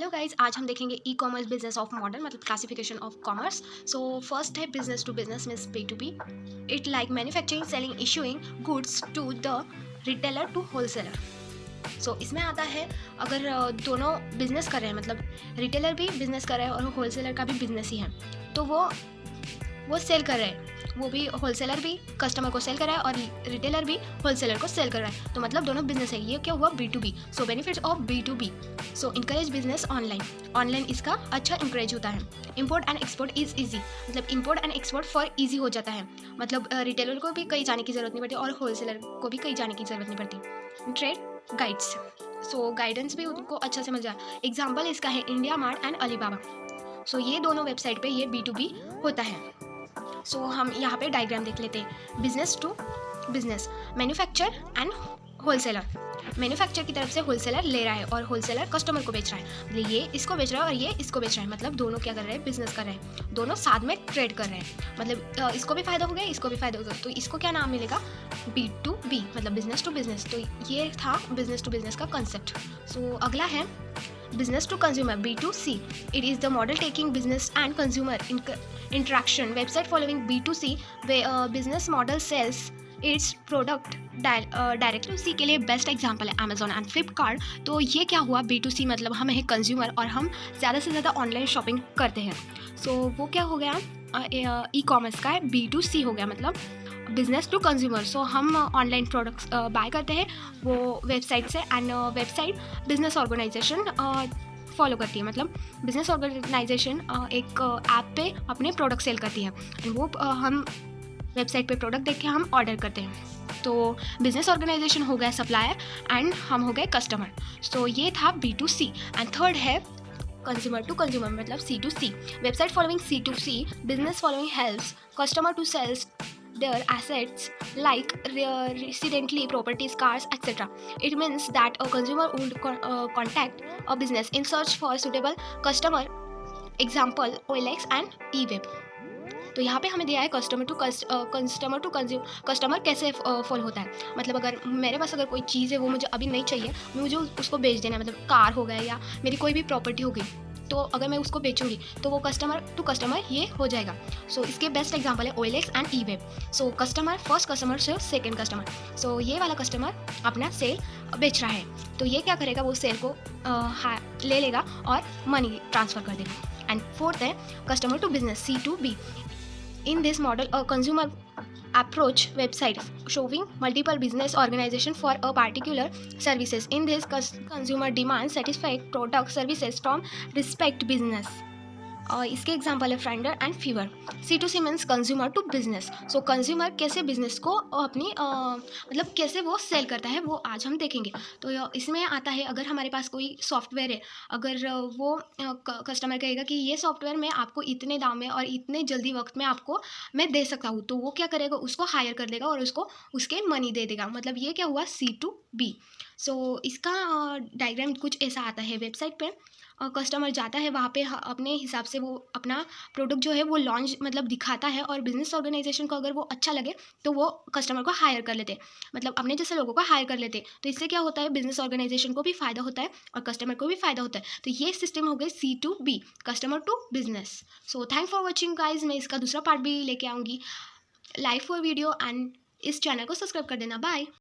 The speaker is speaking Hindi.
हेलो गाइज, आज हम देखेंगे e commerce business of modern मतलब classification of commerce. So first है business to business means B to B. It like manufacturing selling issuing goods to the retailer to wholesaler. So इसमें आता है अगर दोनों बिजनेस कर रहे हैं मतलब रिटेलर भी बिजनेस कर रहे हैं और होलसेलर का भी बिजनेस ही है, तो वो सेल कर रहे हैं, वो भी होलसेलर भी कस्टमर को सेल कर रहा है और रिटेलर भी होलसेलर को सेल कर रहा है, तो मतलब दोनों बिजनेस है। ये क्या हुआ B to B. So benefits of B to B. So encourage business online इसका अच्छा इंकरेज होता है। Import and export is easy, मतलब import and export for easy हो जाता है, मतलब रिटेलर को भी कहीं जाने की ज़रूरत नहीं पड़ती और होलसेलर को भी कहीं जाने की ज़रूरत नहीं पड़ती। ट्रेड गाइड्स, सो गाइडेंस भी उनको अच्छा से मिल जाए। एग्जाम्पल इसका है इंडिया मार्ट एंड अलीबाबा। सो ये दोनों वेबसाइट पे ये बी टू बी होता है। सो हम यहाँ पे डायग्राम देख लेते हैं। Business to business, manufacture and wholesaler. Manufacture की तरफ से होलसेलर ले रहा है और होलसेलर कस्टमर को बेच रहा है, मतलब ये इसको बेच रहा है और ये इसको बेच रहा है, मतलब दोनों क्या कर रहे हैं, बिजनेस कर रहे हैं, दोनों साथ में ट्रेड कर रहे हैं, मतलब इसको भी फायदा हो गया इसको भी फायदा हो गया, तो इसको क्या नाम मिलेगा, बी टू बी मतलब बिजनेस टू बिजनेस। तो ये था बिजनेस टू बिजनेस का कंसेप्ट। सो अगला है business to consumer B2C. It is the model taking business and consumer interaction website following B2C where business model sells its product directly. उसी के लिए बेस्ट एग्जांपल है अमेजोन एंड फ्लिपकार्ट। तो ये क्या हुआ B2C, मतलब हम है कंज्यूमर और हम ज़्यादा से ज़्यादा ऑनलाइन शॉपिंग करते हैं। सो वो क्या हो गया, ई कॉमर्स का है B2C हो गया, मतलब बिजनेस टू कंज्यूमर। सो हम ऑनलाइन प्रोडक्ट्स बाय करते हैं वो वेबसाइट से, and website business organisation follow करती है, मतलब बिजनेस ऑर्गेनाइजेशन एक ऐप पे अपने प्रोडक्ट सेल करती है एंड वो हम वेबसाइट पे प्रोडक्ट देख के हम ऑर्डर करते हैं। तो बिजनेस ऑर्गेनाइजेशन हो गया सप्लायर एंड हम हो गए कस्टमर। सो ये था B2C। एंड थर्ड है कंज्यूमर टू कंज्यूमर मतलब C2C। Website following C2C, business following helps customer to sales their assets like residently properties, cars, etc. It means that a consumer would contact a business in search for suitable customer, example OLX and eWeb। तो यहाँ पे हमें दिया है कस्टमर टू कस्टमर कैसे फॉल होता है, मतलब अगर मेरे पास अगर कोई चीज़ है वो मुझे अभी नहीं चाहिए, मुझे उसको बेच देना है, मतलब कार हो गया या मेरी कोई भी प्रॉपर्टी हो गई, तो अगर मैं उसको बेचूंगी तो वो कस्टमर टू कस्टमर ये हो जाएगा। सो इसके बेस्ट एग्जांपल है OLX and eWeb। So customer first customer से सेकंड कस्टमर, सो ये वाला कस्टमर अपना सेल बेच रहा है, तो ये क्या करेगा, वो सेल को ले लेगा और मनी ट्रांसफ़र कर देगा। एंड फोर्थ है customer to business C2B। In this model, a consumer approach website showing multiple business organization for a particular services. In this, consumer demands satisfied product services from respect business. इसके एग्जाम्पल है फ्राइंडर and Fiverr. C2C means consumer to business. So consumer कैसे बिजनेस को अपनी मतलब कैसे वो सेल करता है वो आज हम देखेंगे। तो इसमें आता है अगर हमारे पास कोई सॉफ्टवेयर है, अगर वो कस्टमर कहेगा कि ये सॉफ्टवेयर मैं आपको इतने दाम में और इतने जल्दी वक्त में आपको मैं दे सकता हूँ, तो वो क्या करेगा, उसको हायर कर देगा और उसको उसके मनी दे देगा, मतलब ये क्या हुआ C2B। सो इसका डायग्राम कुछ ऐसा आता है। वेबसाइट पे कस्टमर जाता है, वहाँ पे अपने हिसाब से वो अपना प्रोडक्ट जो है वो लॉन्च मतलब दिखाता है और बिजनेस ऑर्गेनाइजेशन को अगर वो अच्छा लगे तो वो कस्टमर को हायर कर लेते हैं, मतलब अपने जैसे लोगों को हायर कर लेते हैं। तो इससे क्या होता है, बिजनेस ऑर्गेनाइजेशन को भी फ़ायदा होता है और कस्टमर को भी फ़ायदा होता है। तो ये सिस्टम हो गई C2B, customer to business. So thank for watching guys. मैं इसका दूसरा पार्ट भी लेके आऊँगी, लाइव फॉर वीडियो, एंड इस चैनल को सब्सक्राइब कर देना। बाय।